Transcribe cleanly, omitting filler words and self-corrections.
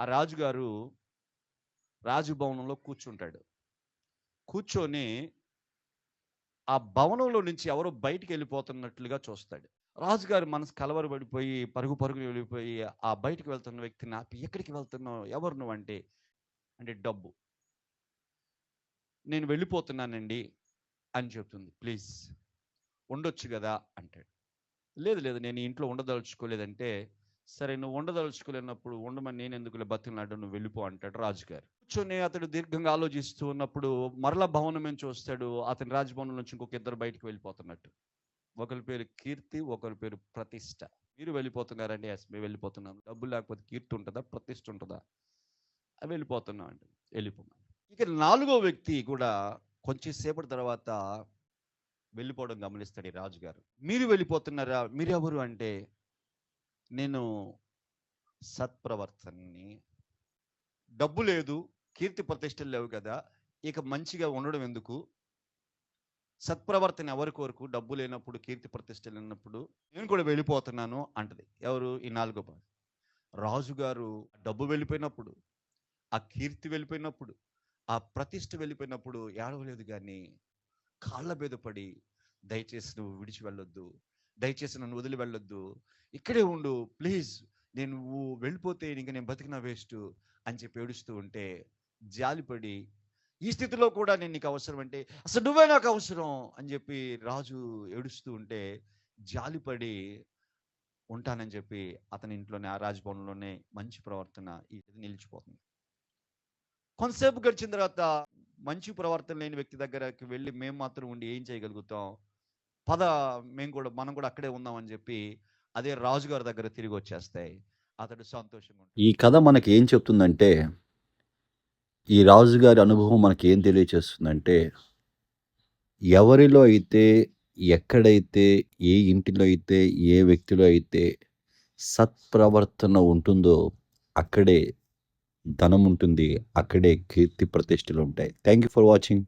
ఆ రాజుగారు రాజభవనంలో కూర్చుంటాడు. కూర్చొని ఆ భవనంలో నుంచి ఎవరో బయటికెళ్ళిపోతున్నట్లుగా చూస్తాడు. రాజుగారి మనసు కలవరపడిపోయి పరుగు పరుగున వెళ్ళిపోయి ఆ బయటికి వెళ్తున్న వ్యక్తిని ఆపి, "ఎక్కడికి వెళ్తున్నావు? ఎవరు నువ్వంటే?" అంటే, "డబ్బు. నేను వెళ్ళిపోతున్నానండి" అని చెప్తుంది. "ప్లీజ్ ఉండొచ్చు గదా!" అంటాడు. "లేదు లేదు, నేను ఈ ఇంట్లో ఉండదలుచుకోలేదంటే," "సరే, నువ్వు ఉండదలుచుకోలేనప్పుడు ఉండమని నేనెందుకులే బతిమలాడడం, నువ్వు వెళ్ళిపో" అంటాడు రాజుగారు. కూర్చొని అతడు దీర్ఘంగా ఆలోచిస్తూ ఉన్నప్పుడు మరలా భవనం నుంచి చూస్తాడు. అతని రాజభవనం నుంచి ఇంకొక ఇద్దరు బయటికి వెళ్ళిపోతున్నట్టు. ఒకరి పేరు కీర్తి, ఒకరి పేరు ప్రతిష్ట. "మీరు వెళ్ళిపోతున్నారండి?" "యెస్, మేము వెళ్ళిపోతున్నాం." "డబ్బులు లేకపోతే కీర్తి ఉంటదా? ప్రతిష్ట ఉంటదా?" "వెళ్ళిపోతున్నాం" అండి. వెళ్ళిపోమని. ఇక నాలుగో వ్యక్తి కూడా కొంచెం సేపటి తర్వాత వెళ్ళిపోవడం గమనిస్తాడు ఈ రాజుగారు. "మీరు వెళ్ళిపోతున్నారా? మీరెవరు?" అంటే, "నేను సత్ప్రవర్తనని. డబ్బు లేదు, కీర్తి ప్రతిష్టలు లేవు కదా! ఇక మంచిగా ఉండడం ఎందుకు? సత్ప్రవర్తన ఎవరి కొరకు? డబ్బు లేనప్పుడు, కీర్తి ప్రతిష్టలు లేనప్పుడు నేను కూడా వెళ్ళిపోతున్నాను" అంటది. ఎవరు? ఈ నాలుగో భార్య. రాజుగారు డబ్బు వెళ్ళిపోయినప్పుడు, ఆ కీర్తి వెళ్ళిపోయినప్పుడు, ఆ ప్రతిష్ట వెళ్ళిపోయినప్పుడు ఏడవలేదు గానీ, కాళ్ళ మీద పడి, "దయచేసి నువ్వు విడిచి వెళ్ళొద్దు. దయచేసి నన్ను వదిలి వెళ్ళొద్దు. ఇక్కడే ఉండు. ప్లీజ్. నువ్వు వెళ్ళిపోతే ఇంక నేను బతికినా వేస్టు" అని చెప్పి ఏడుస్తూ ఉంటే, జాలిపడి, "ఈ స్థితిలో కూడా నేను నీకు అవసరం అంటే, అసలు నువ్వే నాకు అవసరం" అని చెప్పి రాజు ఏడుస్తూ ఉంటే, జాలిపడి ఉంటానని చెప్పి అతని ఇంట్లోనే, ఆ రాజభవనంలోనే మంచి ప్రవర్తన నిలిచిపోతుంది. కొంతసేపు గడిచిన తర్వాత మంచి ప్రవర్తన లేని వ్యక్తి దగ్గరకి వెళ్ళి మేము మాత్రం ఉండి ఏం చేయగలుగుతాం? పద, మనం కూడా అక్కడే ఉందాం అని చెప్పి అదే రాజుగారి దగ్గర తిరిగి వచ్చేస్తాయి. అతడు సంతోషంగా ఉంటాడు. ఈ కథ మనకేం చెప్తుందంటే, ఈ రాజుగారి అనుభవం మనకేం తెలియచేస్తుందంటే, ఎవరిలో అయితే, ఎక్కడైతే, ఏ ఇంటిలో అయితే, ఏ వ్యక్తిలో అయితే సత్ప్రవర్తన ఉంటుందో, అక్కడే ధనముంటుంది. అక్కడే కీర్తి ప్రతిష్టలుంటాయి. Thank you for watching.